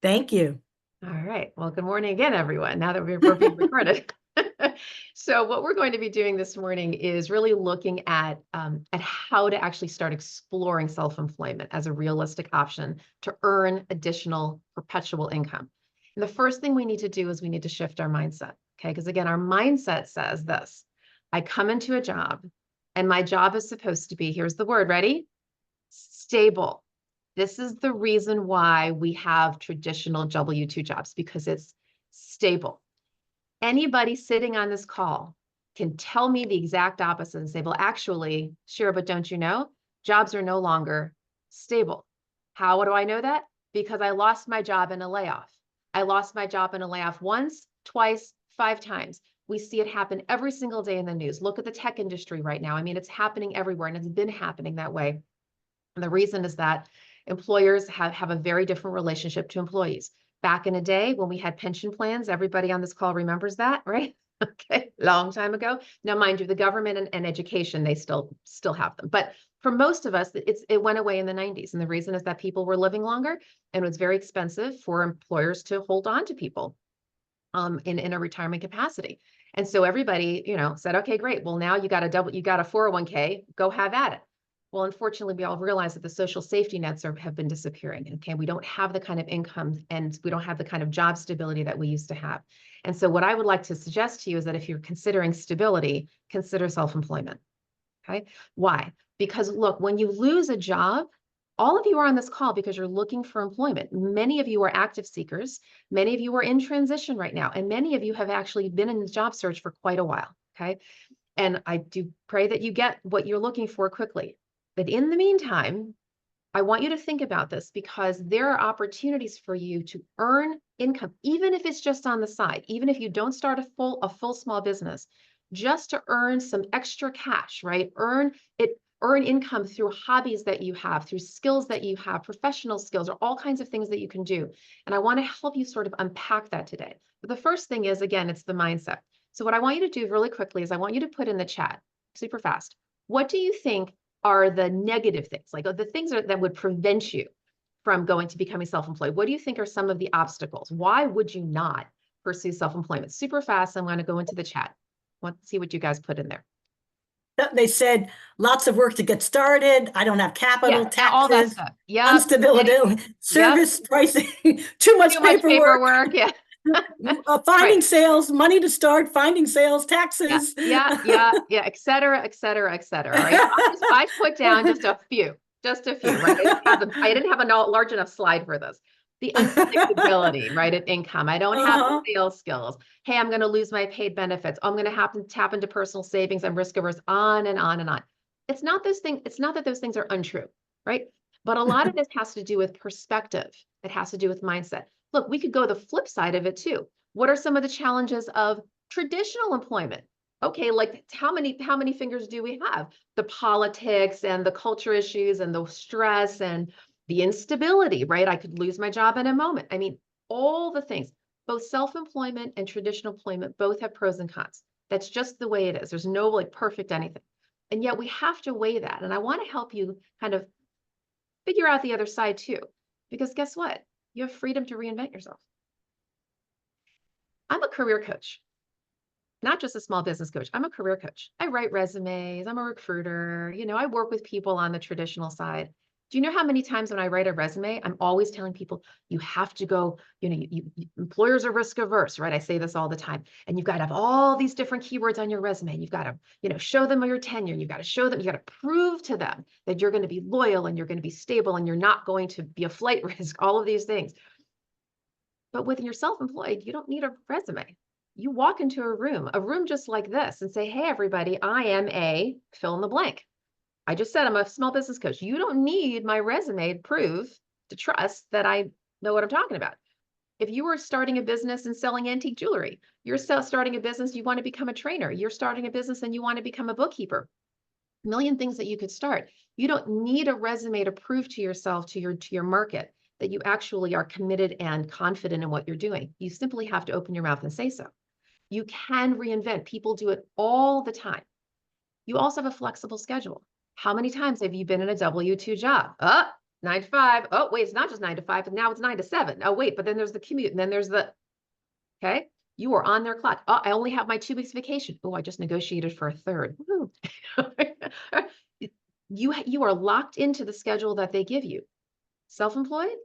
Thank you. All right. Well, good morning again, everyone, now that we're being recorded. So what we're going to be doing this morning is really looking at how to actually start exploring self-employment as a realistic option to earn additional perpetual income. And the first thing we need to do is we need to shift our mindset, okay? Because again, our mindset says this: I come into a job and my job is supposed to be, here's the word, ready? Stable. This is the reason why we have traditional W-2 jobs, because it's stable. Anybody sitting on this call can tell me the exact opposite and say, well, actually, Shira, but don't you know, jobs are no longer stable. How do I know that? Because I lost my job in a layoff. I lost my job in a layoff once, twice, 5 times. We see it happen every single day in the news. Look at the tech industry right now. I mean, it's happening everywhere, and it's been happening that way. And the reason is that employers have a very different relationship to employees. Back in the day when we had pension plans, everybody on this call remembers that, right? Okay, long time ago. Now, mind you, the government and education, they still have them. But for most of us, it went away in the 90s. And the reason is that people were living longer, and it was very expensive for employers to hold on to people in a retirement capacity. And so everybody, said, okay, great. Well, now you got a 401k, go have at it. Well, unfortunately, we all realize that the social safety nets have been disappearing. Okay, we don't have the kind of income and we don't have the kind of job stability that we used to have. And so what I would like to suggest to you is that if you're considering stability, consider self-employment. Okay, why? Because look, when you lose a job, all of you are on this call because you're looking for employment. Many of you are active seekers. Many of you are in transition right now. And many of you have actually been in the job search for quite a while. Okay, and I do pray that you get what you're looking for quickly. But in the meantime, I want you to think about this, because there are opportunities for you to earn income, even if it's just on the side, even if you don't start a full small business, just to earn some extra cash, right? Earn income through hobbies that you have, through skills that you have, professional skills, or all kinds of things that you can do. And I want to help you sort of unpack that today. But the first thing is, again, it's the mindset. So what I want you to do really quickly is I want you to put in the chat, super fast, what do you think are the negative things, like the things that would prevent you from going to becoming self-employed? What do you think are some of the obstacles? Why would you not pursue self-employment? Super fast. I'm going to go into the chat. Want to see what you guys put in there. They said lots of work to get started. I don't have capital, Yeah, all that taxes, stuff. Yeah. instability, Yep. service pricing, too much Too much paperwork, paperwork. Yeah. Right. finding sales, money to start, finding sales, Yeah. taxes. Yeah. Et cetera, et cetera, et cetera. Right. I put down just a few, right? I didn't have a large enough slide for this. The unpredictability, right, of income. I don't have the Uh-huh. sales skills. Hey, I'm going to lose my paid benefits. I'm going to have to tap into personal savings. I'm risk averse, on and on and on. It's not those things. It's not that those things are untrue, right? But a lot of this has to do with perspective. It has to do with mindset. Look, we could go the flip side of it too. What are some of the challenges of traditional employment? Okay, like how many fingers do we have? The politics and the culture issues and the stress and the instability, right? I could lose my job in a moment. I mean, all the things, both self-employment and traditional employment, both have pros and cons. That's just the way it is. There's no like perfect anything. And yet we have to weigh that. And I want to help you kind of figure out the other side too, because guess what? You have freedom to reinvent yourself. I'm a career coach, not just a small business coach. I'm a career coach. I write resumes. I'm a recruiter. I work with people on the traditional side. Do you know how many times when I write a resume, I'm always telling people, you have to go, employers are risk averse, right? I say this all the time. And you've got to have all these different keywords on your resume. You've got to, show them your tenure. You've got to show them, you got to prove to them that you're going to be loyal and you're going to be stable and you're not going to be a flight risk, all of these things. But when you're self-employed, you don't need a resume. You walk into a room just like this, and say, hey, everybody, I am a fill in the blank. I just said I'm a small business coach. You don't need my resume to trust that I know what I'm talking about. If you were starting a business and selling antique jewelry, you're starting a business, you want to become a trainer, you're starting a business and you want to become a bookkeeper, a million things that you could start. You don't need a resume to prove to yourself, to your market, that you actually are committed and confident in what you're doing. You simply have to open your mouth and say so. You can reinvent. People do it all the time. You also have a flexible schedule. How many times have you been in a W-2 job? 9 to 5. Oh, wait, it's not just 9 to 5, but now it's 9 to 7. Oh, wait, but then there's the commute, and then there's the, okay, you are on their clock. Oh, I only have my 2 weeks vacation. Oh, I just negotiated for a third. Woo. You are locked into the schedule that they give you. Self-employed,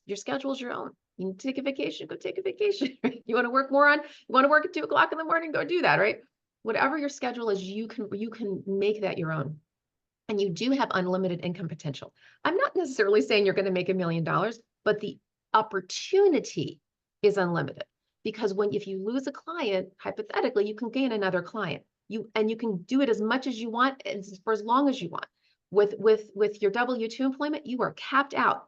your schedule is your own. You need to take a vacation, go take a vacation. You want to work more on, you want to work at 2 o'clock in the morning, go do that, right? Whatever your schedule is, you can make that your own. And you do have unlimited income potential. I'm not necessarily saying you're going to make $1 million, but the opportunity is unlimited. Because if you lose a client, hypothetically, you can gain another client. You can do it as much as you want for as long as you want. With your W-2 employment, you are capped out.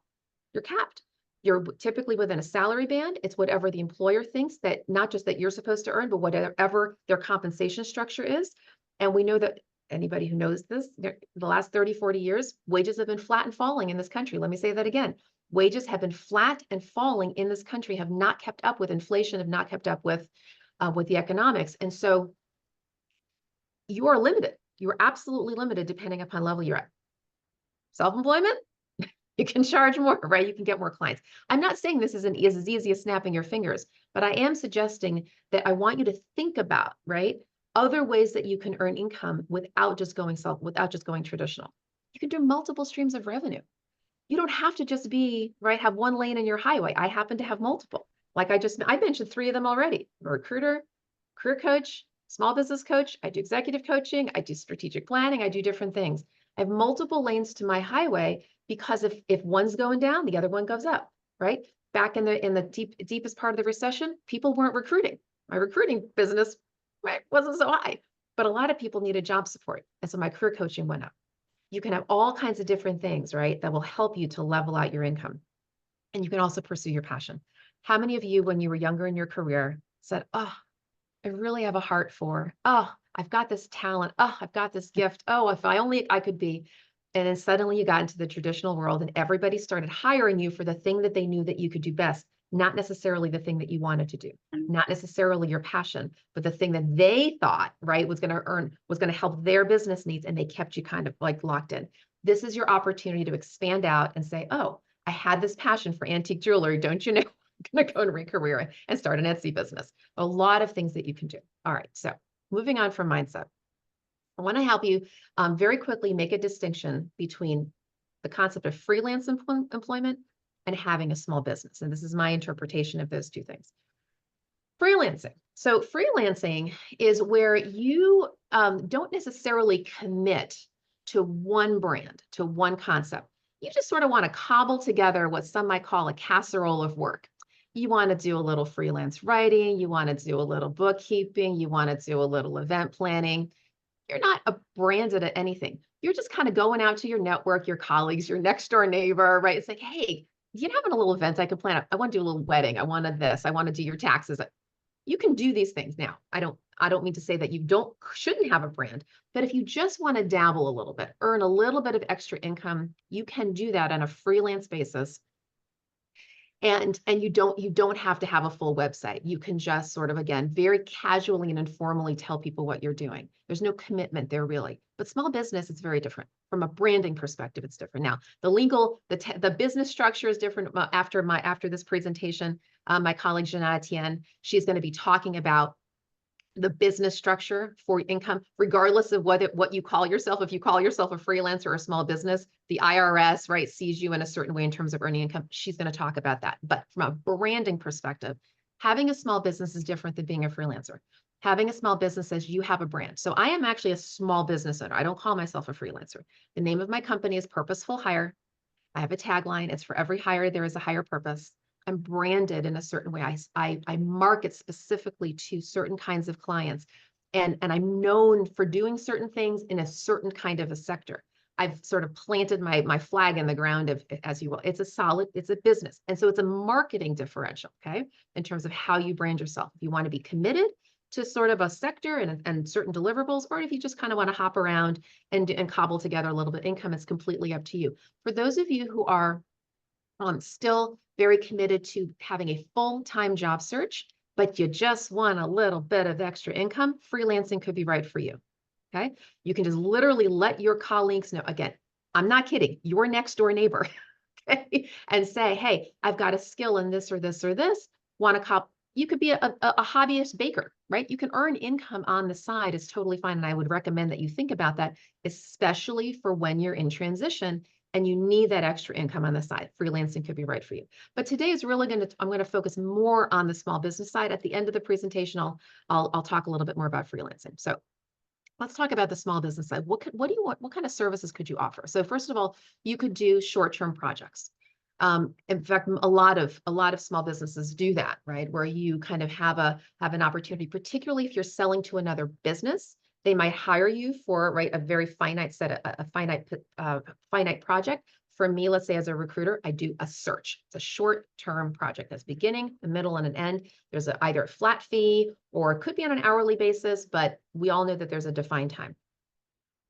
You're capped. You're typically within a salary band. It's whatever the employer thinks, that not just that you're supposed to earn, but whatever their compensation structure is. And we know that anybody who knows this, the last 30, 40 years, wages have been flat and falling in this country. Let me say that again. Wages have been flat and falling in this country, have not kept up with inflation, have not kept up with the economics. And so you are limited. You are absolutely limited depending upon level you're at. Self-employment, you can charge more, right? You can get more clients. I'm not saying this is as easy as snapping your fingers, but I am suggesting that I want you to think about, right, other ways that you can earn income without just going traditional. You can do multiple streams of revenue. You don't have to just be, right, have one lane in your highway. I happen to have multiple. Like I mentioned 3 of them already. I'm a recruiter, career coach, small business coach. I do executive coaching. I do strategic planning. I do different things. I have multiple lanes to my highway because if one's going down, the other one goes up, right? Back in the deepest part of the recession, people weren't recruiting. My recruiting business, right, wasn't so high, but a lot of people needed job support. And so my career coaching went up. You can have all kinds of different things, right, that will help you to level out your income. And you can also pursue your passion. How many of you, when you were younger in your career, said, oh, I really have a heart for, oh, I've got this talent. Oh, I've got this gift. Oh, if I could be. And then suddenly you got into the traditional world and everybody started hiring you for the thing that they knew that you could do best, not necessarily the thing that you wanted to do, not necessarily your passion, but the thing that they thought, right, was going to help their business needs. And they kept you kind of like locked in. This is your opportunity to expand out and say, oh, I had this passion for antique jewelry. Don't you know? I'm going to go and re-career and start an Etsy business. A lot of things that you can do. All right. So moving on from mindset. I want to help you very quickly make a distinction between the concept of freelance employment and having a small business. And this is my interpretation of those two things. Freelancing. So freelancing is where you don't necessarily commit to one brand, to one concept. You just sort of want to cobble together what some might call a casserole of work. You want to do a little freelance writing. You want to do a little bookkeeping. You want to do a little event planning. You're not branded at anything. You're just kind of going out to your network, your colleagues, your next door neighbor, right? It's like, hey, you have a little event I can plan. I want to do a little wedding. I wanted this. I want to do your taxes. You can do these things now. I don't mean to say that you shouldn't have a brand, but if you just want to dabble a little bit, earn a little bit of extra income, you can do that on a freelance basis. And you don't have to have a full website. You can just sort of, again, very casually and informally tell people what you're doing. There's no commitment there really. But small business, it's very different. From a branding perspective, it's different. Now, the business structure is different. After this presentation, my colleague Jeanette Etienne, she's going to be talking about the business structure for income, regardless of what you call yourself. If you call yourself a freelancer or a small business, the IRS, right, sees you in a certain way in terms of earning income. She's going to talk about that. But from a branding perspective, having a small business is different than being a freelancer. Having a small business says you have a brand. So I am actually a small business owner. I don't call myself a freelancer. The name of my company is Purposeful Hire. I have a tagline. It's for every hire, there is a higher purpose. I'm branded in a certain way. I market specifically to certain kinds of clients. And I'm known for doing certain things in a certain kind of a sector. I've sort of planted my flag in the ground, as you will. It's a business. And so it's a marketing differential, okay, in terms of how you brand yourself. If you want to be committed to sort of a sector and certain deliverables, or if you just kind of want to hop around and cobble together a little bit of income, it's completely up to you. For those of you who are still very committed to having a full-time job search, but you just want a little bit of extra income, freelancing could be right for you. Okay. You can just literally let your colleagues know. Again, I'm not kidding. Your next door neighbor okay, and say, hey, I've got a skill in this or this or this. Want to cop? You could be a hobbyist baker, right? You can earn income on the side. Is totally fine. And I would recommend that you think about that, especially for when you're in transition and you need that extra income on the side. Freelancing could be right for you. But today is really I'm going to focus more on the small business side. At the end of the presentation, I'll talk a little bit more about freelancing. So let's talk about the small business side. What do you want? What kind of services could you offer? So first of all, you could do short-term projects. In fact, a lot of small businesses do that, right? Where you kind of have an opportunity, particularly if you're selling to another business, they might hire you for, right, a very finite finite project. For me, let's say as a recruiter, I do a search. It's a short-term project that's beginning, a middle, and an end. There's either a flat fee or it could be on an hourly basis, but we all know that there's a defined time.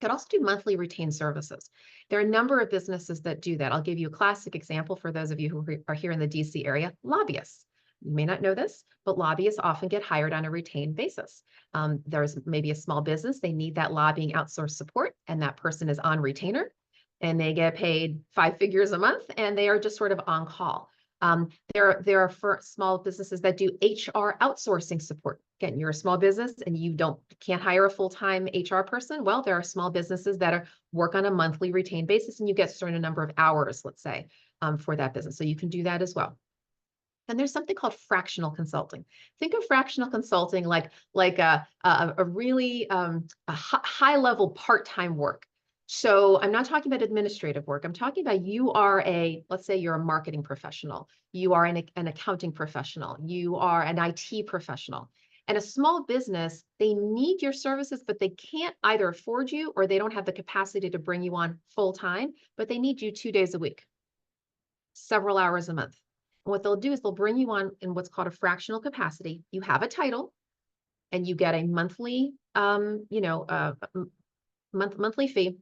Could also do monthly retained services. There are a number of businesses that do that. I'll give you a classic example for those of you who are here in the DC area, lobbyists. You may not know this, but lobbyists often get hired on a retained basis. There's maybe a small business, they need that lobbying outsourced support, and that person is on retainer, and they get paid 5 figures a month, and they are just sort of on call. There are for small businesses that do HR outsourcing support. Again, you're a small business and you can't hire a full-time HR person. Well, there are small businesses that work on a monthly retained basis, and you get a certain number of hours, let's say, for that business. So you can do that as well. And there's something called fractional consulting. Think of fractional consulting like a really high level part-time work. So I'm not talking about administrative work. I'm talking about let's say you're a marketing professional. You are an accounting professional. You are an IT professional. And a small business, they need your services, but they can't either afford you or they don't have the capacity to bring you on full time, but they need you 2 days a week, several hours a month. And what they'll do is they'll bring you on in what's called a fractional capacity. You have a title and you get a monthly, monthly fee.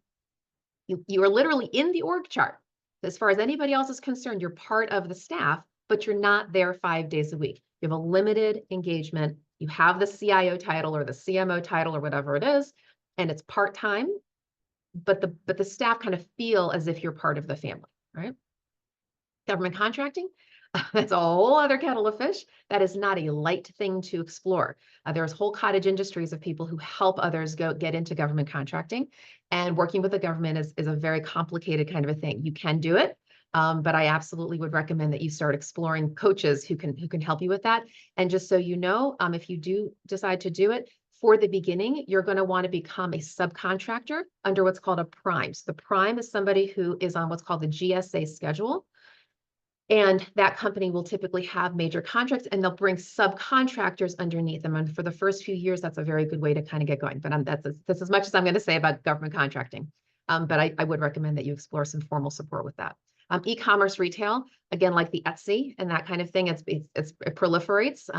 You are literally in the org chart. As far as anybody else is concerned, you're part of the staff, but you're not there 5 days a week. You have a limited engagement. You have the CIO title or the CMO title or whatever it is, and it's part-time, but the staff kind of feel as if you're part of the family, right? Government contracting, that's a whole other kettle of fish. That is not a light thing to explore. There's whole cottage industries of people who help others get into government contracting, and working with the government is a very complicated kind of a thing. You can do it, but I absolutely would recommend that you start exploring coaches who can help you with that. And just so you know, if you do decide to do it, for the beginning, you're going to want to become a subcontractor under what's called a prime. So the prime is somebody who is on what's called the GSA schedule. And that company will typically have major contracts and they'll bring subcontractors underneath them. And for the first few years, that's a very good way to kind of get going. But that's as much as I'm going to say about government contracting. But I would recommend that you explore some formal support with that. E-commerce retail, again, like the Etsy and that kind of thing, it proliferates.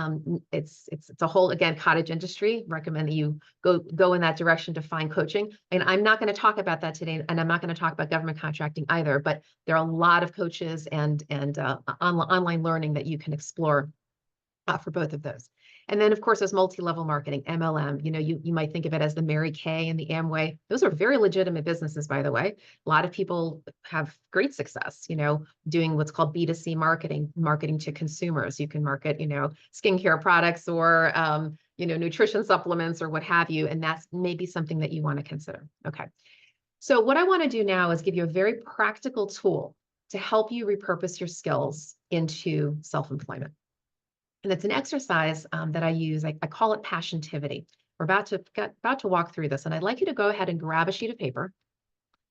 It's a whole, again, cottage industry. Recommend that you go in that direction to find coaching. And I'm not going to talk about that today, and I'm not going to talk about government contracting either. But there are a lot of coaches and online learning that you can explore for both of those. And then, of course, there's multi-level marketing, MLM. You might think of it as the Mary Kay and the Amway. Those are very legitimate businesses, by the way. A lot of people have great success, doing what's called B2C marketing to consumers. You can market, skincare products or, nutrition supplements or what have you. And that's maybe something that you want to consider. Okay. So what I want to do now is give you a very practical tool to help you repurpose your skills into self-employment. And it's an exercise that I use. I call it passiontivity. We're about to walk through this, and I'd like you to go ahead and grab a sheet of paper.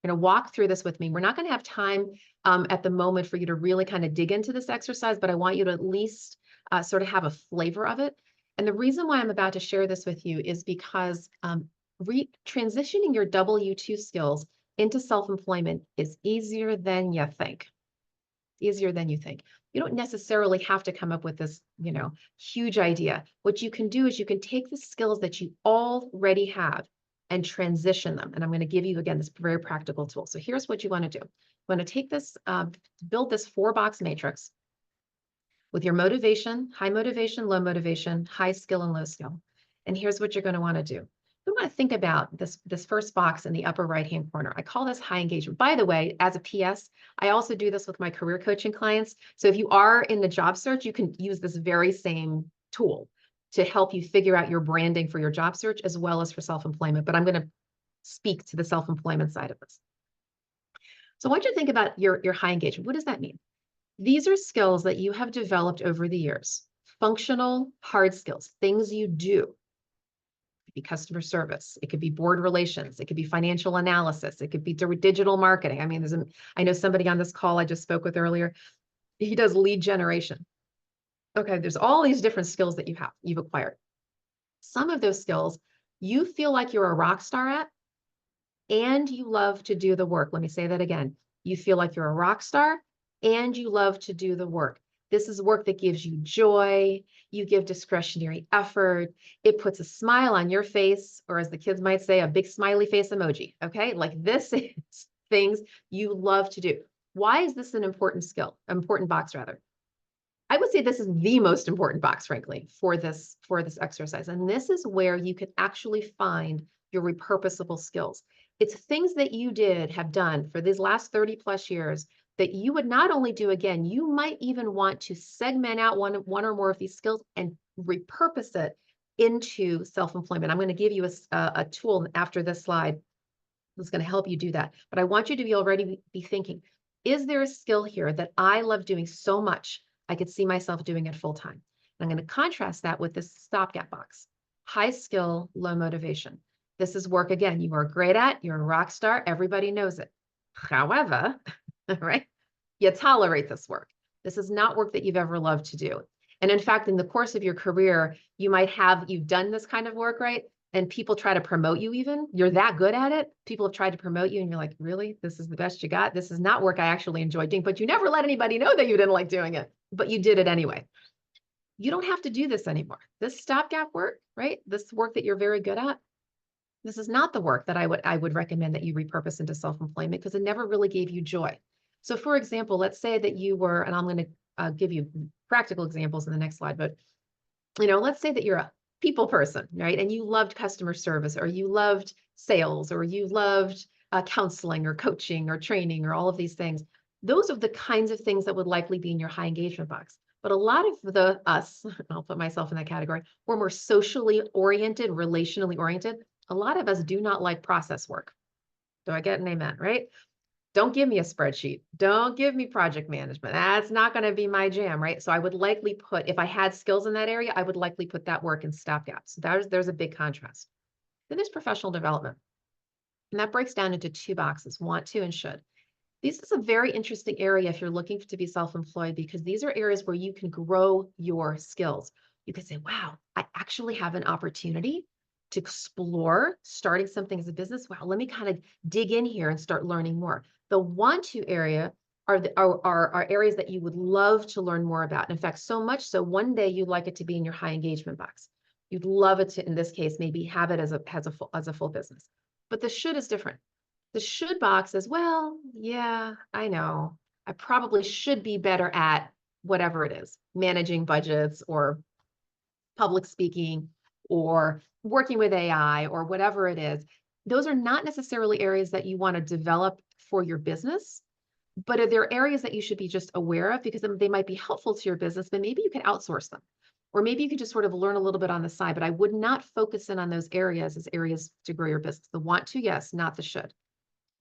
You're going to walk through this with me. We're not going to have time at the moment for you to really kind of dig into this exercise, but I want you to at least sort of have a flavor of it. And the reason why I'm about to share this with you is because transitioning your W-2 skills into self-employment is easier than you think. Easier than you think. You don't necessarily have to come up with this, huge idea. What you can do is you can take the skills that you already have and transition them. And I'm going to give you, again, this very practical tool. So here's what you want to do. You want to take this, build this 4-box matrix with your motivation, high motivation, low motivation, high skill, and low skill. And here's what you're going to want to do. You want to think about this first box in the upper right-hand corner. I call this high engagement. By the way, as a PS, I also do this with my career coaching clients. So if you are in the job search, you can use this very same tool to help you figure out your branding for your job search as well as for self-employment. But I'm going to speak to the self-employment side of this. So I want you to think about your high engagement. What does that mean? These are skills that you have developed over the years. Functional, hard skills, things you do. It could be customer service. It could be board relations. It could be financial analysis. It could be digital marketing. I mean, I know somebody on this call I just spoke with earlier. He does lead generation. Okay, there's all these different skills that you've acquired. Some of those skills you feel like you're a rock star at, and you love to do the work. Let me say that again. You feel like you're a rock star and you love to do the work. This is work that gives you joy. You give discretionary effort. It puts a smile on your face, or as the kids might say, a big smiley face emoji. Okay. Like this is things you love to do. Why is this an important skill, important box rather? I would say this is the most important box, frankly, for this exercise. And this is where you can actually find your repurposable skills. It's things that you have done for these last 30 plus years that you would not only do again, you might even want to segment out one or more of these skills and repurpose it into self-employment. I'm going to give you a tool after this slide that's going to help you do that. But I want you to already be thinking, is there a skill here that I love doing so much I could see myself doing it full time? And I'm going to contrast that with this stopgap box. High skill, low motivation. This is work, again, you are great at, you're a rock star, everybody knows it. However, right, you tolerate this work. This is not work that you've ever loved to do. And in fact, in the course of your career, you've done this kind of work, right? And people try to promote you even. You're that good at it. People have tried to promote you and you're like, really? This is the best you got? This is not work I actually enjoy doing, but you never let anybody know that you didn't like doing it, but you did it anyway. You don't have to do this anymore. This stopgap work, right? This work that you're very good at, this is not the work that I would recommend that you repurpose into self-employment because it never really gave you joy. So for example, let's say that you were, and I'm going to give you practical examples in the next slide, but let's say that you're a people person, right? And you loved customer service, or you loved sales, or you loved counseling or coaching or training or all of these things. Those are the kinds of things that would likely be in your high engagement box. But a lot of us, I'll put myself in that category, we're more socially oriented, relationally oriented. A lot of us do not like process work. Do I get an amen, right? Don't give me a spreadsheet. Don't give me project management. That's not going to be my jam, right? So I would likely put, if I had skills in that area, I would likely put that work in stopgaps. So there's a big contrast. Then there's professional development. And that breaks down into two boxes, want to and should. This is a very interesting area if you're looking to be self-employed, because these are areas where you can grow your skills. You could say, wow, I actually have an opportunity to explore starting something as a business. Wow, let me kind of dig in here and start learning more. The want to area are areas that you would love to learn more about. In fact, so much so one day you'd like it to be in your high engagement box. You'd love it to, in this case, maybe have it as a full business. But the should is different. The should box is, well, yeah, I know. I probably should be better at whatever it is, managing budgets or public speaking or working with AI or whatever it is. Those are not necessarily areas that you want to develop for your business, but are there areas that you should be just aware of because they might be helpful to your business, but maybe you can outsource them. Or maybe you could just sort of learn a little bit on the side, but I would not focus in on those areas as areas to grow your business. The want to, yes, not the should.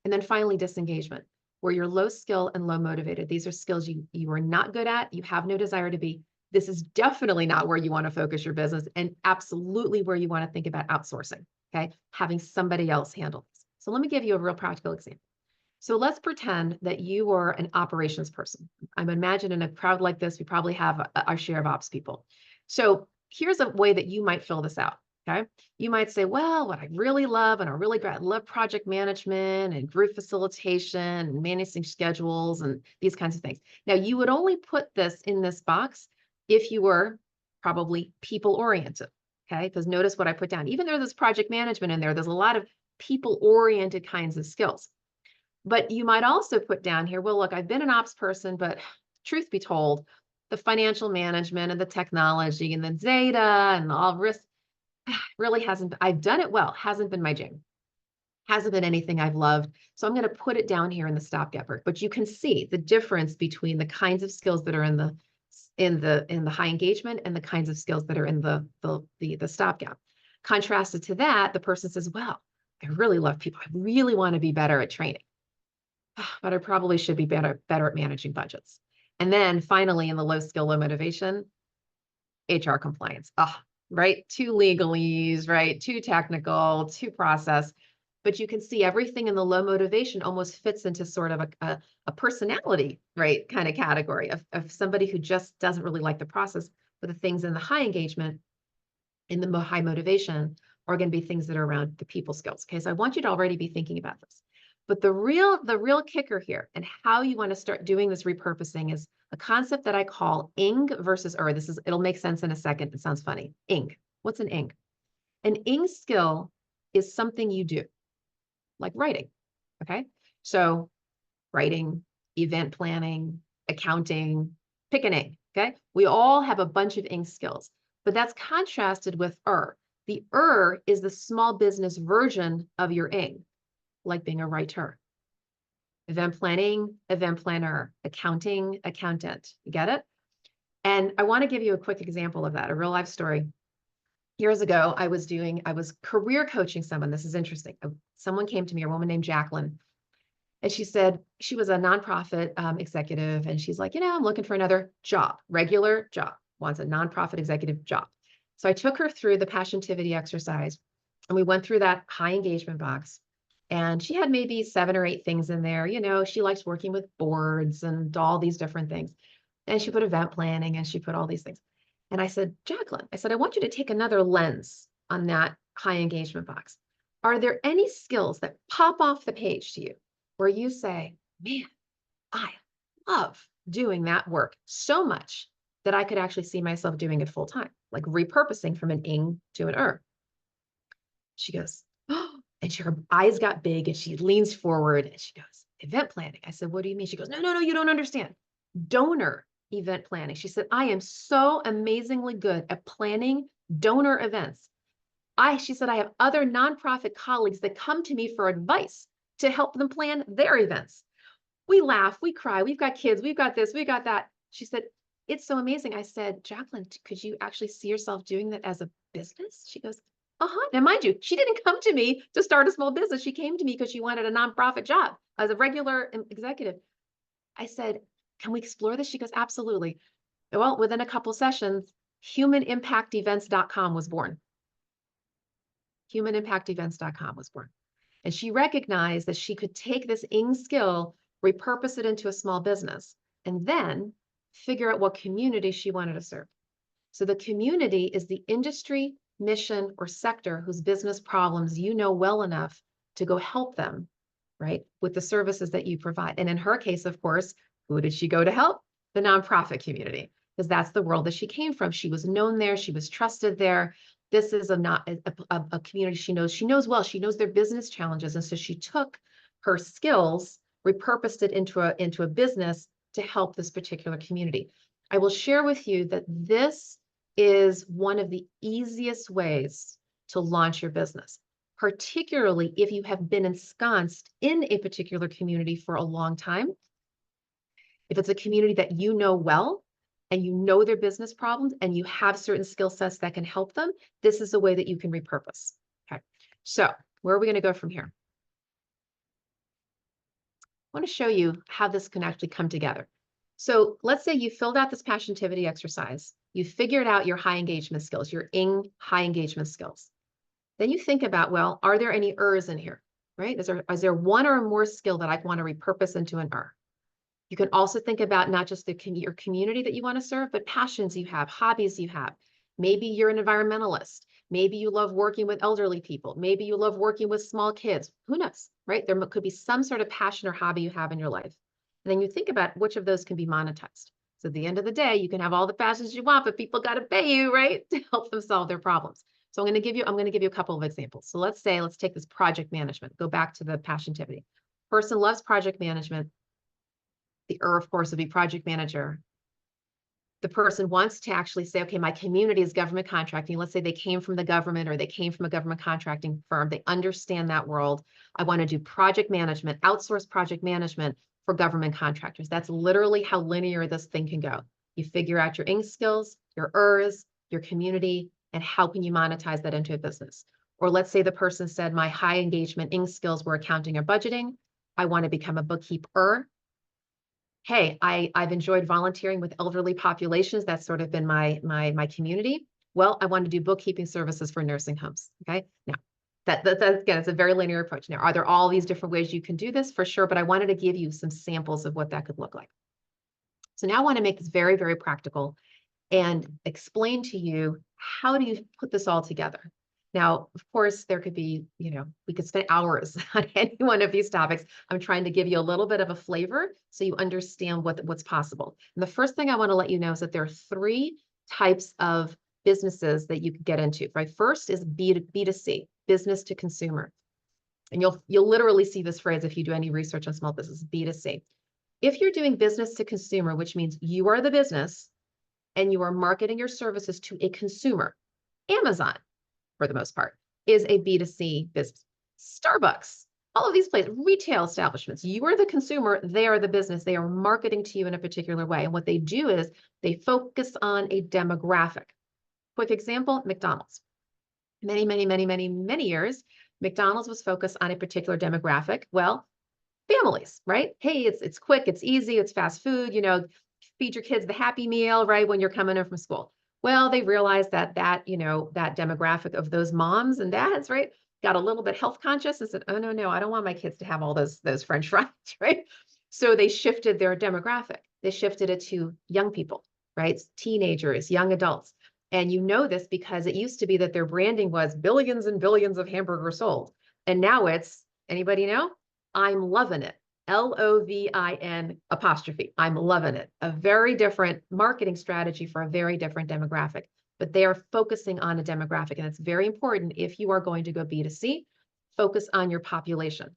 And then finally, disengagement, where you're low skill and low motivated. These are skills you are not good at, you have no desire to be. This is definitely not where you want to focus your business, and absolutely where you want to think about outsourcing, okay? Having somebody else handle this. So let me give you a real practical example. So let's pretend that you are an operations person. I'm imagining a crowd like this, we probably have our share of ops people. So here's a way that you might fill this out, okay? You might say, well, what I really love, and I love project management and group facilitation and managing schedules and these kinds of things. Now, you would only put this in this box if you were probably people-oriented, okay? Because notice what I put down. Even though there's project management in there, there's a lot of people-oriented kinds of skills. But you might also put down here, well, look, I've been an ops person, but truth be told, the financial management and the technology and the data and all risk, really hasn't, I've done it well, hasn't been my jam. Hasn't been anything I've loved. So I'm going to put it down here in the stopgap work. But you can see the difference between the kinds of skills that are in the high engagement and the kinds of skills that are in the stopgap. Contrasted to that, the person says, well, I really love people. I really want to be better at training, but I probably should be better at managing budgets. And then finally, in the low skill, low motivation, HR compliance. Right? Too legalese, right? Too technical, too process. But you can see everything in the low motivation almost fits into sort of a personality, right? Kind of category of somebody who just doesn't really like the process. But the things in the high engagement, in the high motivation, are going to be things that are around the people skills. Okay. So I want you to already be thinking about this. But the real kicker here and how you want to start doing this repurposing is a concept that I call ing versus it'll make sense in a second. It sounds funny. Ing. What's an ing? An ing skill is something you do, like writing. Okay. So writing, event planning, accounting, pick an ing. Okay. We all have a bunch of ing skills, but that's contrasted with The is the small business version of your ing, like being a writer. Event planning, event planner, accounting, accountant. You get it? And I want to give you a quick example of that, a real life story. Years ago, I was career coaching someone. This is interesting. Someone came to me, a woman named Jacqueline, and she said she was a nonprofit executive. And she's like, I'm looking for another job, regular job, wants a nonprofit executive job. So I took her through the Passiontivity exercise, and we went through that high engagement box. And she had maybe 7 or 8 things in there. She likes working with boards and all these different things. And she put event planning and she put all these things. And I said, Jacqueline, I want you to take another lens on that high engagement box. Are there any skills that pop off the page to you where you say, man, I love doing that work so much that I could actually see myself doing it full time, like repurposing from an ing to an She goes, oh, and her eyes got big and she leans forward and she goes, event planning. I said, what do you mean? She goes, no, you don't understand. Donor event planning. She said, I am so amazingly good at planning donor events. She said, I have other nonprofit colleagues that come to me for advice to help them plan their events. We laugh, we cry, we've got kids, we've got this, we got that. She said, it's so amazing. I said, Jacqueline, could you actually see yourself doing that as a business? She goes, Now, mind you, she didn't come to me to start a small business. She came to me because she wanted a nonprofit job as a regular executive. I said, can we explore this? She goes, absolutely. Well, within a couple sessions, humanimpactevents.com was born. Humanimpactevents.com was born. And she recognized that she could take this ing skill, repurpose it into a small business, and then figure out what community she wanted to serve. So the community is the industry, mission, or sector whose business problems you know well enough to go help them, right, with the services that you provide. And in her case, of course, who did she go to help? The nonprofit community, because that's the world that she came from. She was known there. She was trusted there. This is a community she knows. She knows well. She knows their business challenges. And so she took her skills, repurposed it into a business to help this particular community. I will share with you that this is one of the easiest ways to launch your business, particularly if you have been ensconced in a particular community for a long time. If it's a community that you know well, and you know their business problems and you have certain skill sets that can help them, this is a way that you can repurpose. Okay. So where are we going to go from here? I want to show you how this can actually come together. So let's say you filled out this Passiontivity exercise. You figured out your high engagement skills, your ing high engagement skills. Then you think about, well, are there any in here, right? Is there one or more skill that I want to repurpose into an You can also think about not just your community that you want to serve, but passions you have, hobbies you have. Maybe you're an environmentalist. Maybe you love working with elderly people. Maybe you love working with small kids. Who knows, right? There could be some sort of passion or hobby you have in your life. And then you think about which of those can be monetized. So at the end of the day, you can have all the passions you want, but people got to pay you, right, to help them solve their problems. So I'm going to give you a couple of examples. So let's take this project management. Go back to the Passiontivity. Person loves project management. The of course, would be project manager. The person wants to actually say, okay, my community is government contracting. Let's say they came from the government or they came from a government contracting firm. They understand that world. I want to do project management, outsource project management for government contractors. That's literally how linear this thing can go. You figure out your ing skills, your ers, your community, and how can you monetize that into a business? Or let's say the person said, my high engagement ing skills were accounting or budgeting. I want to become a bookkeeper. Hey, I've enjoyed volunteering with elderly populations. That's sort of been my community. Well, I want to do bookkeeping services for nursing homes. Okay. Now, that again, it's a very linear approach. Now, are there all these different ways you can do this? For sure, but I wanted to give you some samples of what that could look like. So now I want to make this very, very practical and explain to you, how do you put this all together? Now, of course, there could be, we could spend hours on any one of these topics. I'm trying to give you a little bit of a flavor so you understand what's possible. And the first thing I want to let you know is that there are 3 types of businesses that you could get into, right? First is B2C, business to consumer. And you'll literally see this phrase if you do any research on small business, B2C. If you're doing business to consumer, which means you are the business and you are marketing your services to a consumer, Amazon, for the most part, is a B2C business. Starbucks, all of these places, retail establishments, you are the consumer, they are the business, they are marketing to you in a particular way. And what they do is they focus on a demographic. Quick example, McDonald's. Many years, McDonald's was focused on a particular demographic. Well, families, right? Hey, it's quick, it's easy, it's fast food, feed your kids the Happy Meal, right, when you're coming in from school. Well, they realized that demographic of those moms and dads, right, got a little bit health conscious and said, oh, no, I don't want my kids to have all those French fries, right? So they shifted their demographic. They shifted it to young people, right? Teenagers, young adults. And you know this because it used to be that their branding was billions and billions of hamburgers sold. And now it's, anybody know? I'm loving it. LOVIN apostrophe. I'm loving it. A very different marketing strategy for a very different demographic, but they are focusing on a demographic. And it's very important if you are going to go B2C, focus on your population.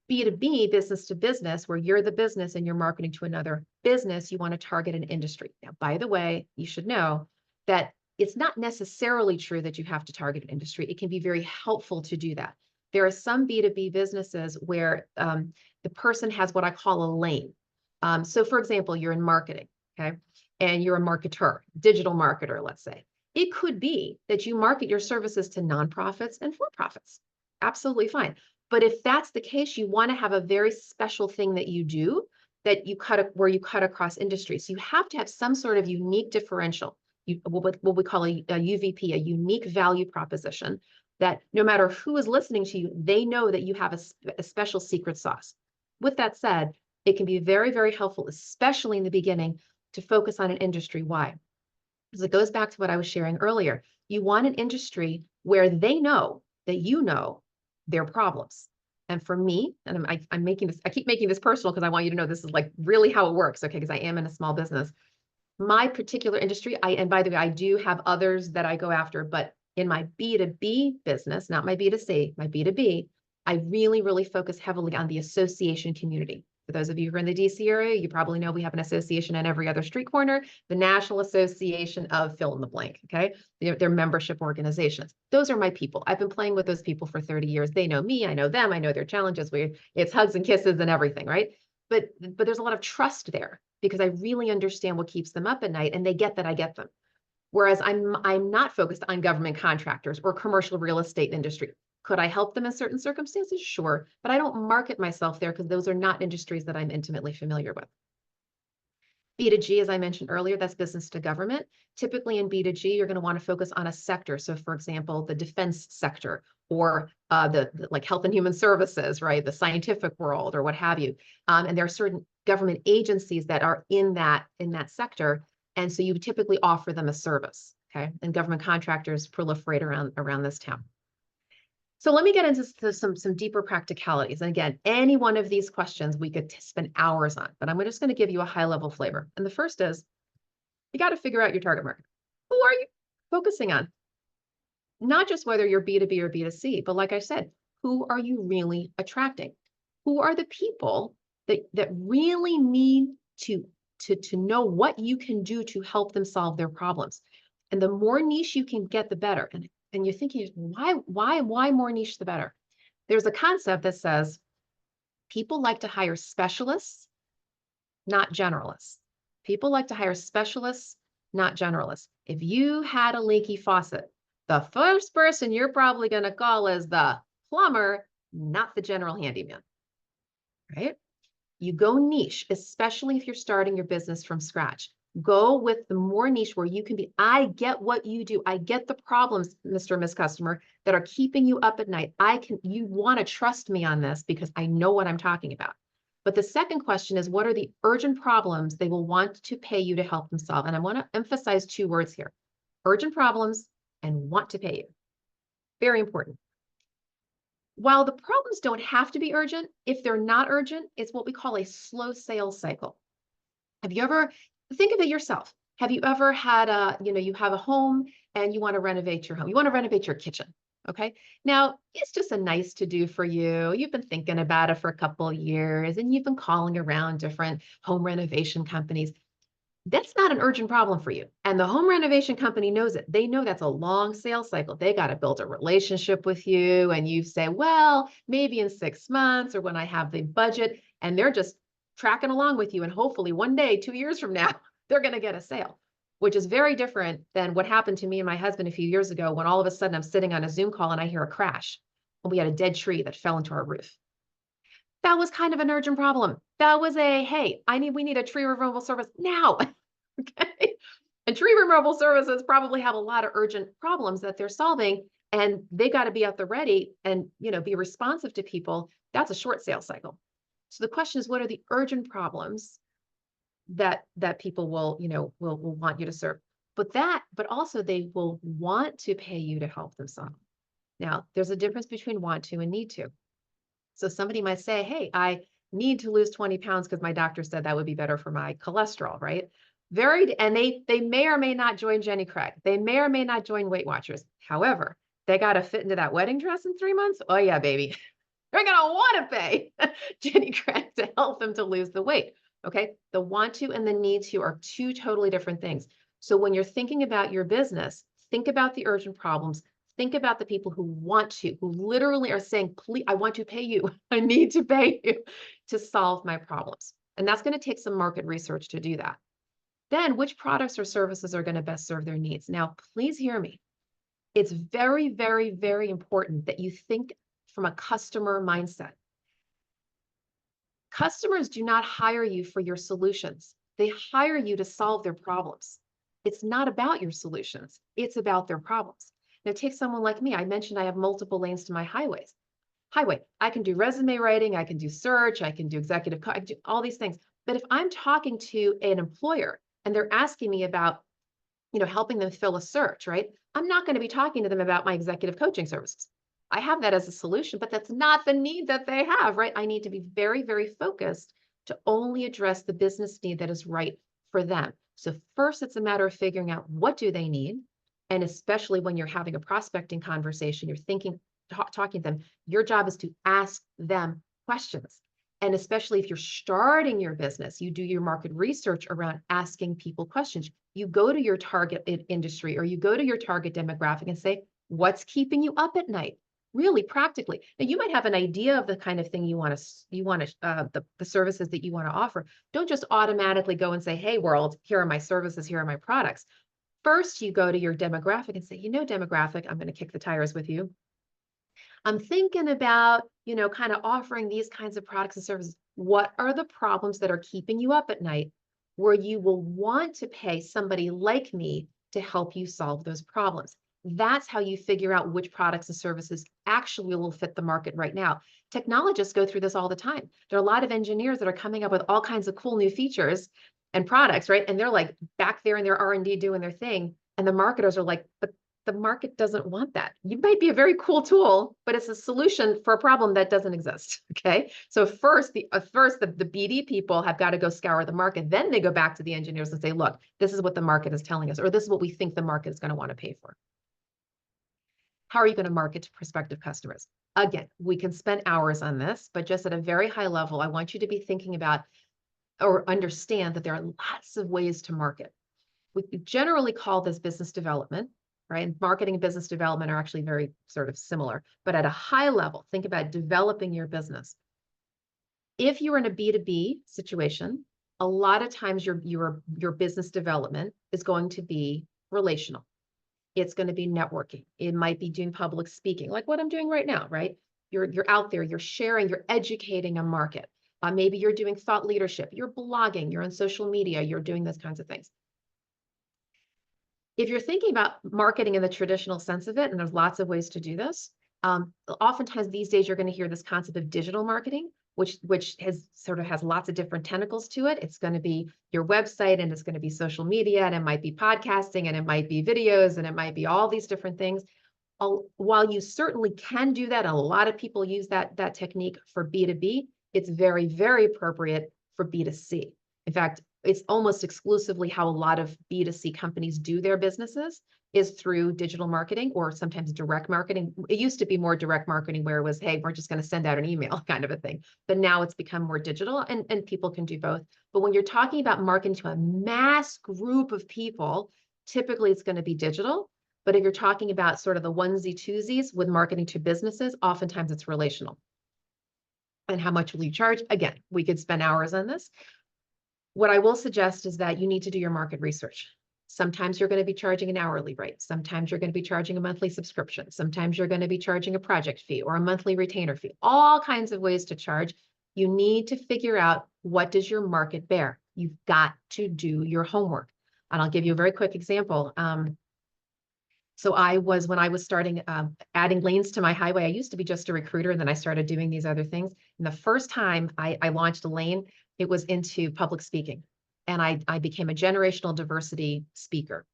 B2B, business to business, where you're the business and you're marketing to another business, you want to target an industry. Now, by the way, you should know that it's not necessarily true that you have to target an industry. It can be very helpful to do that. There are some B2B businesses where the person has what I call a lane. So for example, you're in marketing, okay? And you're a marketer, digital marketer, let's say. It could be that you market your services to nonprofits and for-profits. Absolutely fine. But if that's the case, you want to have a very special thing that you do that you where you cut across industries. So you have to have some sort of unique differential, what we call a UVP, a unique value proposition, that no matter who is listening to you, they know that you have a special secret sauce. With that said, it can be very, very helpful, especially in the beginning, to focus on an industry. Why? Because it goes back to what I was sharing earlier. You want an industry where they know that you know their problems. And for me, and I'm making this, I keep making this personal because I want you to know this is like really how it works, okay? Because I am in a small business. My particular industry, and by the way, I do have others that I go after, but in my B2B business, not my B2C, my B2B, I really, really focus heavily on the association community. For those of you who are in the DC area, you probably know we have an association in every other street corner, the National Association of fill in the blank, okay? They're membership organizations. Those are my people. I've been playing with those people for 30 years. They know me, I know them, I know their challenges. It's hugs and kisses and everything, right? But there's a lot of trust there because I really understand what keeps them up at night and they get that I get them. Whereas I'm not focused on government contractors or commercial real estate industry. Could I help them in certain circumstances? Sure, but I don't market myself there because those are not industries that I'm intimately familiar with. B2G, as I mentioned earlier, that's business to government. Typically in B2G, you're going to want to focus on a sector. So for example, the defense sector or the like health and human services, right? The scientific world or what have you. And there are certain government agencies that are in that sector. And so you typically offer them a service, okay? And government contractors proliferate around this town. So let me get into some deeper practicalities. And again, any one of these questions we could spend hours on, but I'm just going to give you a high level flavor. And the first is, you got to figure out your target market. Who are you focusing on? Not just whether you're B2B or B2C, but like I said, who are you really attracting? Who are the people that really need to to know what you can do to help them solve their problems. And the more niche you can get, the better. And you're thinking, why more niche, the better? There's a concept that says people like to hire specialists, not generalists. People like to hire specialists, not generalists. If you had a leaky faucet, the first person you're probably going to call is the plumber, not the general handyman, right? You go niche, especially if you're starting your business from scratch. Go with the more niche where you can be, I get what you do. I get the problems, Mr. and Miss Customer, that are keeping you up at night. You want to trust me on this because I know what I'm talking about. But the second question is, what are the urgent problems they will want to pay you to help them solve? And I want to emphasize two words here: urgent problems and want to pay you. Very important. While the problems don't have to be urgent, if they're not urgent, it's what we call a slow sales cycle. Have you ever, think of it yourself. Have you ever had you have a home and you want to renovate your home? You want to renovate your kitchen. Okay. Now, it's just a nice to do for you. You've been thinking about it for a couple of years and you've been calling around different home renovation companies. That's not an urgent problem for you. And the home renovation company knows it. They know that's a long sales cycle. They got to build a relationship with you. And you say, well, maybe in 6 months or when I have the budget, and they're just tracking along with you. And hopefully one day, 2 years from now, they're going to get a sale, which is very different than what happened to me and my husband a few years ago when all of a sudden I'm sitting on a Zoom call and I hear a crash. And we had a dead tree that fell into our roof. That was kind of an urgent problem. That was hey, we need a tree removal service now. Okay. And tree removal services probably have a lot of urgent problems that they're solving, and they got to be at the ready and, be responsive to people. That's a short sales cycle. So the question is, what are the urgent problems that people will want you to serve? But also they will want to pay you to help them solve. Now, there's a difference between want to and need to. So somebody might say, hey, I need to lose 20 pounds because my doctor said that would be better for my cholesterol, right? And they may or may not join Jenny Craig. They may or may not join Weight Watchers. However, they got to fit into that wedding dress in 3 months. Oh yeah, baby. They're going to want to pay Jenny Craig to help them to lose the weight. Okay. The want to and the need to are two totally different things. So when you're thinking about your business, think about the urgent problems. Think about the people who literally are saying, please, I want to pay you. I need to pay you to solve my problems. And that's going to take some market research to do that. Then which products or services are going to best serve their needs? Now, please hear me. It's very, very, very important that you think from a customer mindset. Customers do not hire you for your solutions. They hire you to solve their problems. It's not about your solutions. It's about their problems. Now, take someone like me. I mentioned I have multiple lanes to my highway. I can do resume writing. I can do search. I can do executive. I can do all these things. But if I'm talking to an employer and they're asking me about, helping them fill a search, right? I'm not going to be talking to them about my executive coaching services. I have that as a solution, but that's not the need that they have, right? I need to be very, very focused to only address the business need that is right for them. So first, it's a matter of figuring out what do they need. And especially when you're having a prospecting conversation, you're talking to them, your job is to ask them questions. And especially if you're starting your business, you do your market research around asking people questions. You go to your target industry or you go to your target demographic and say, what's keeping you up at night? Really practically. Now you might have an idea of the kind of thing the services that you want to offer. Don't just automatically go and say, hey world, here are my services, here are my products. First, you go to your demographic and say, demographic, I'm going to kick the tires with you. I'm thinking about, kind of offering these kinds of products and services. What are the problems that are keeping you up at night where you will want to pay somebody like me to help you solve those problems? That's how you figure out which products and services actually will fit the market right now. Technologists go through this all the time. There are a lot of engineers that are coming up with all kinds of cool new features and products, right? And they're like back there in their R&D doing their thing. And the marketers are like, but the market doesn't want that. You might be a very cool tool, but it's a solution for a problem that doesn't exist. Okay. So first, the BD people have got to go scour the market. Then they go back to the engineers and say, look, this is what the market is telling us, or this is what we think the market is going to want to pay for. How are you going to market to prospective customers? Again, we can spend hours on this, but just at a very high level, I want you to be thinking about, or understand that there are lots of ways to market. We generally call this business development, right? And marketing and business development are actually very sort of similar, but at a high level, think about developing your business. If you're in a B2B situation, a lot of times your business development is going to be relational. It's going to be networking. It might be doing public speaking, like what I'm doing right now, right? You're out there, you're sharing, you're educating a market. Maybe you're doing thought leadership, you're blogging, you're on social media, you're doing those kinds of things. If you're thinking about marketing in the traditional sense of it, and there's lots of ways to do this, oftentimes these days you're going to hear this concept of digital marketing, which has lots of different tentacles to it. It's going to be your website, and it's going to be social media, and it might be podcasting, and it might be videos, and it might be all these different things. While you certainly can do that, and a lot of people use that technique for B2B, it's very, very appropriate for B2C. In fact, it's almost exclusively how a lot of B2C companies do their businesses is through digital marketing or sometimes direct marketing. It used to be more direct marketing where it was, hey, we're just going to send out an email kind of a thing. But now it's become more digital and people can do both. But when you're talking about marketing to a mass group of people, typically it's going to be digital. But if you're talking about sort of the onesie twosies with marketing to businesses, oftentimes it's relational. And how much will you charge? Again, we could spend hours on this. What I will suggest is that you need to do your market research. Sometimes you're going to be charging an hourly rate. Sometimes you're going to be charging a monthly subscription. Sometimes you're going to be charging a project fee or a monthly retainer fee, all kinds of ways to charge. You need to figure out, what does your market bear? You've got to do your homework. And I'll give you a very quick example. So when I was starting adding lanes to my highway, I used to be just a recruiter, and then I started doing these other things. And the first time I launched a lane, it was into public speaking. And I became a generational diversity speaker.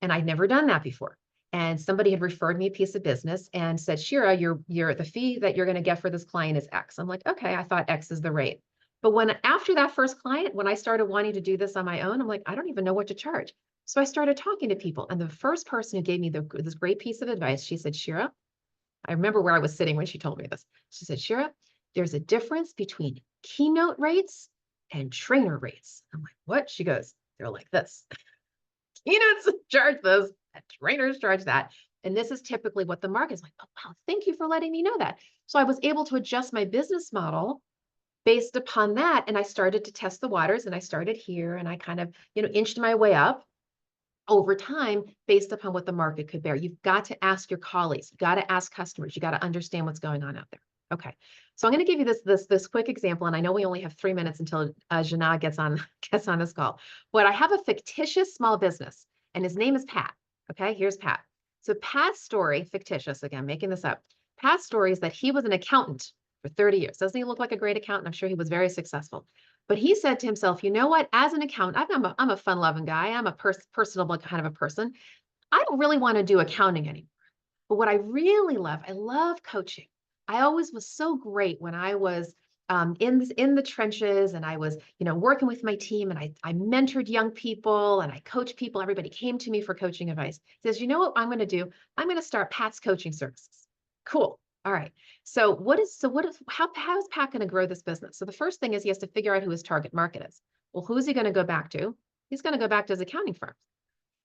And I'd never done that before. And somebody had referred me a piece of business and said, Shira, the fee that you're going to get for this client is X. I'm like, okay, I thought X is the rate. But after that first client, when I started wanting to do this on my own, I'm like, I don't even know what to charge. So I started talking to people. And the first person who gave me this great piece of advice, she said, Shira, I remember where I was sitting when she told me this. She said, Shira, there's a difference between keynote rates and trainer rates. I'm like, what? She goes, they're like this. Keynotes charge this, and trainers charge that. And this is typically what the market's like. Oh, wow, thank you for letting me know that. So I was able to adjust my business model based upon that. And I started to test the waters, and I started here, and I kind of, inched my way up over time based upon what the market could bear. You've got to ask your colleagues, you've got to ask customers, you got to understand what's going on out there. Okay, so I'm going to give you this quick example, and I know we only have 3 minutes until Jana gets on this call. But I have a fictitious small business, and his name is Pat. Okay, here's Pat. So Pat's story, fictitious again, making this up. Pat's story is that he was an accountant for 30 years. Doesn't he look like a great accountant? I'm sure he was very successful. But he said to himself, you know what? As an accountant, I'm a fun-loving guy. I'm a personable kind of a person. I don't really want to do accounting anymore. But what I really love, I love coaching. I always was so great when I was in the trenches, and I was, working with my team, and I mentored young people, and I coached people. Everybody came to me for coaching advice. He says, you know what I'm going to do? I'm going to start Pat's coaching services. Cool. All right. So how is Pat going to grow this business? So the first thing is he has to figure out who his target market is. Well, who's he going to go back to? He's going to go back to his accounting firms.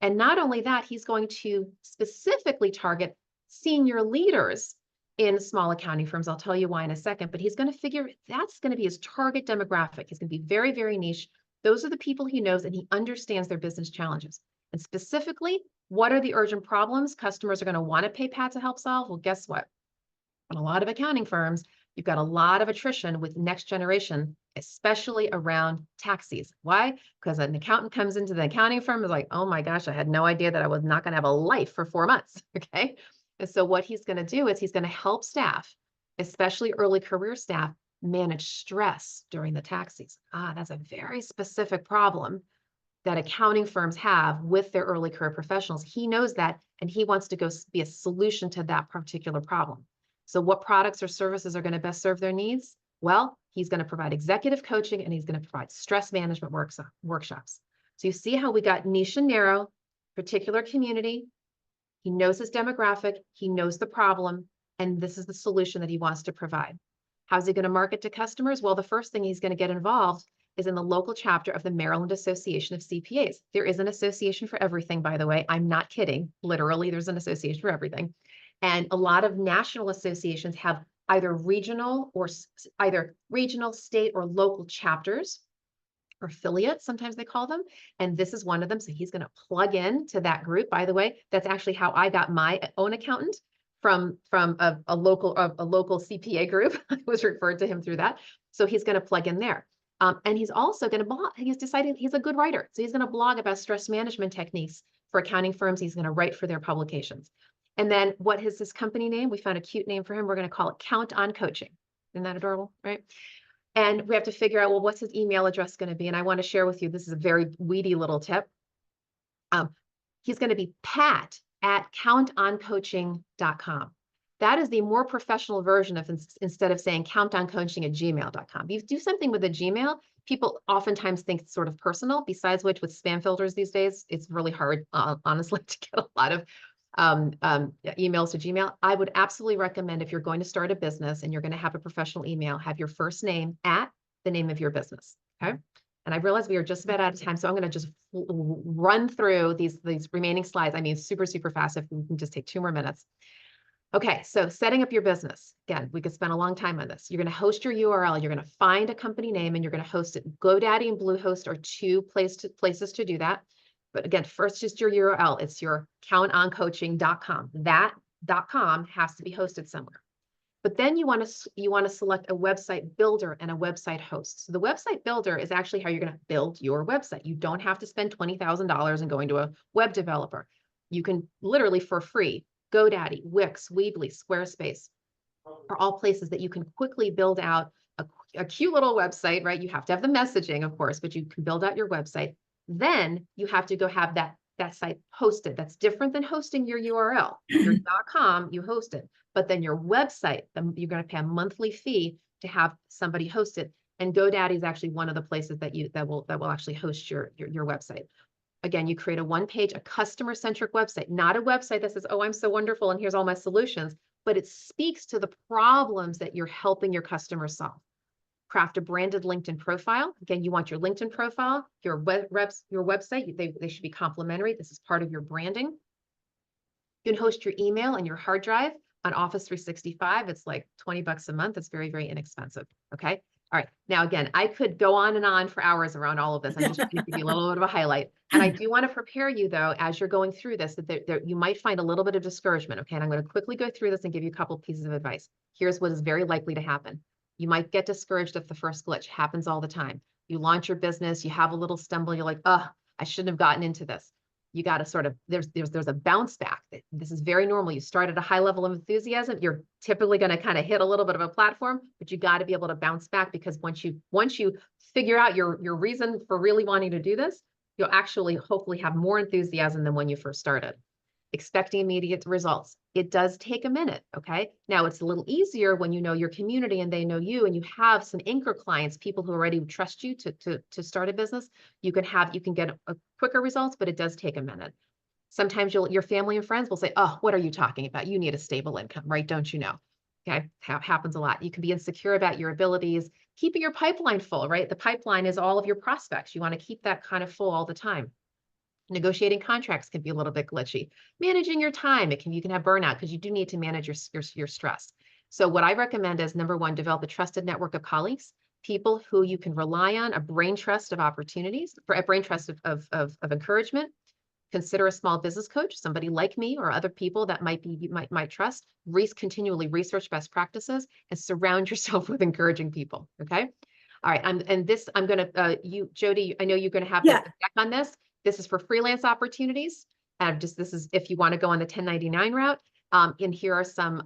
And not only that, he's going to specifically target senior leaders in small accounting firms. I'll tell you why in a second, but he's going to figure that's going to be his target demographic. He's going to be very, very niche. Those are the people he knows, and he understands their business challenges. And specifically, what are the urgent problems customers are going to want to pay Pat to help solve? Well, guess what? In a lot of accounting firms, you've got a lot of attrition with next generation, especially around tax season. Why? Because an accountant comes into the accounting firm and is like, oh my gosh, I had no idea that I was not going to have a life for 4 months. Okay. And so what he's going to do is he's going to help staff, especially early career staff, manage stress during the tax season. That's a very specific problem that accounting firms have with their early career professionals. He knows that, and he wants to go be a solution to that particular problem. So what products or services are going to best serve their needs? Well, he's going to provide executive coaching, and he's going to provide stress management workshops. So you see how we got niche and narrow, particular community. He knows his demographic. He knows the problem, and this is the solution that he wants to provide. How's he going to market to customers? Well, the first thing he's going to get involved is in the local chapter of the Maryland Association of CPAs. There is an association for everything, by the way. I'm not kidding. Literally, there's an association for everything. And a lot of national associations have either regional, state, or local chapters, or affiliates, sometimes they call them. And this is one of them. So he's going to plug in to that group. By the way, that's actually how I got my own accountant from a local CPA group. I was referred to him through that. So he's going to plug in there. And he's also going to blog. He's decided he's a good writer. So he's going to blog about stress management techniques for accounting firms. He's going to write for their publications. And then what is his company name? We found a cute name for him. We're going to call it Count on Coaching. Isn't that adorable, right? And we have to figure out, well, what's his email address going to be? And I want to share with you, this is a very weedy little tip. He's going to be pat@countoncoaching.com. That is the more professional version of instead of saying countoncoaching@gmail.com. You do something with a Gmail, people oftentimes think it's sort of personal, besides which with spam filters these days, it's really hard, honestly, to get a lot of emails to Gmail. I would absolutely recommend, if you're going to start a business and you're going to have a professional email, have your first name at the name of your business. Okay. And I realize we are just about out of time, so I'm going to just run through these remaining slides. I mean, super, super fast. If we can just take 2 more minutes. Okay, so setting up your business. Again, we could spend a long time on this. You're going to host your URL. You're going to find a company name and you're going to host it. GoDaddy and Bluehost are 2 places to do that. But again, first, just your URL. It's your countoncoaching.com. That .com has to be hosted somewhere. But then you want to select a website builder and a website host. So the website builder is actually how you're going to build your website. You don't have to spend $20,000 and going to a web developer. You can literally for free. GoDaddy, Wix, Weebly, Squarespace are all places that you can quickly build out a cute little website, right? You have to have the messaging, of course, but you can build out your website. Then you have to go have that site hosted. That's different than hosting your URL. Your .com, you host it, but then your website, you're going to pay a monthly fee to have somebody host it. And GoDaddy is actually one of the places that will actually host your website. Again, you create a one-page, a customer-centric website, not a website that says, oh, I'm so wonderful and here's all my solutions, but it speaks to the problems that you're helping your customers solve. Craft a branded LinkedIn profile. Again, you want your LinkedIn profile, your website, they should be complementary. This is part of your branding. You can host your email and your hard drive on Office 365. It's like $20 a month. It's very, very inexpensive. Okay. All right. Now, again, I could go on and on for hours around all of this. I'm just going to give you a little bit of a highlight. And I do want to prepare you, though, as you're going through this, that you might find a little bit of discouragement. Okay. And I'm going to quickly go through this and give you a couple pieces of advice. Here's what is very likely to happen. You might get discouraged if the first glitch happens all the time. You launch your business, you have a little stumble, you're like, oh, I shouldn't have gotten into this. You got to sort of, there's a bounce back. This is very normal. You start at a high level of enthusiasm. You're typically going to kind of hit a little bit of a platform, but you got to be able to bounce back, because once you figure out your reason for really wanting to do this, you'll actually hopefully have more enthusiasm than when you first started. Expecting immediate results. It does take a minute. Okay. Now it's a little easier when you know your community and they know you, and you have some anchor clients, people who already trust you to start a business. You can get a quicker results, but it does take a minute. Sometimes your family and friends will say, oh, what are you talking about? You need a stable income, right? Don't you know? Okay. Happens a lot. You can be insecure about your abilities, keeping your pipeline full, right? The pipeline is all of your prospects. You want to keep that kind of full all the time. Negotiating contracts can be a little bit glitchy. Managing your time, you can have burnout because you do need to manage your stress. So what I recommend is, number one, develop a trusted network of colleagues, people who you can rely on, a brain trust of opportunities, a brain trust of encouragement. Consider a small business coach, somebody like me or other people that you might trust. Continually research best practices and surround yourself with encouraging people. Okay. All right. I'm going to, Jody, I know you're going to have a deck on this. This is for freelance opportunities. This is if you want to go on the 1099 route. And here are some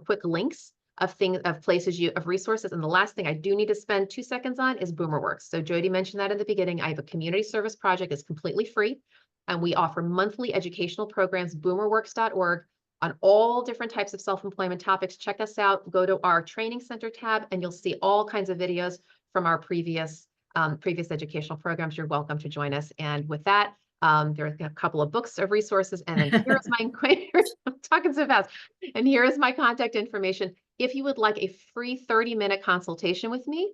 quick links of places of resources. And the last thing I do need to spend 2 seconds on is BoomerWorks. So Jody mentioned that in the beginning. I have a community service project. It's completely free, and we offer monthly educational programs. Boomerworks.org on all different types of self-employment topics. Check us out. Go to our training center tab, and you'll see all kinds of videos from our previous educational programs. You're welcome to join us. And with that, there are a couple of books of resources. And then here's I'm talking so fast. And here is my contact information. If you would like a free 30-minute consultation with me,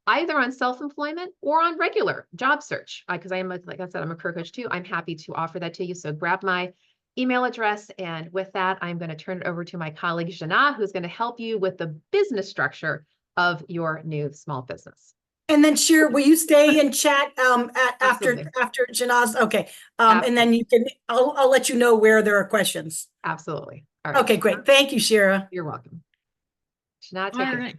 either on self-employment or on regular job search. Because like I said, I'm a career coach too. I'm happy to offer that to you. So grab my email address. And with that, I'm going to turn it over to my colleague, Shira, who's going to help you with the business structure of your new small business. And then Shira, will you stay in chat after Absolutely. Janaz? Okay. And Absolutely. then you can, I'll let you know where there are questions. Absolutely. All right. Okay, great. Thank you, Shira. You're welcome. Shira, All take it. right.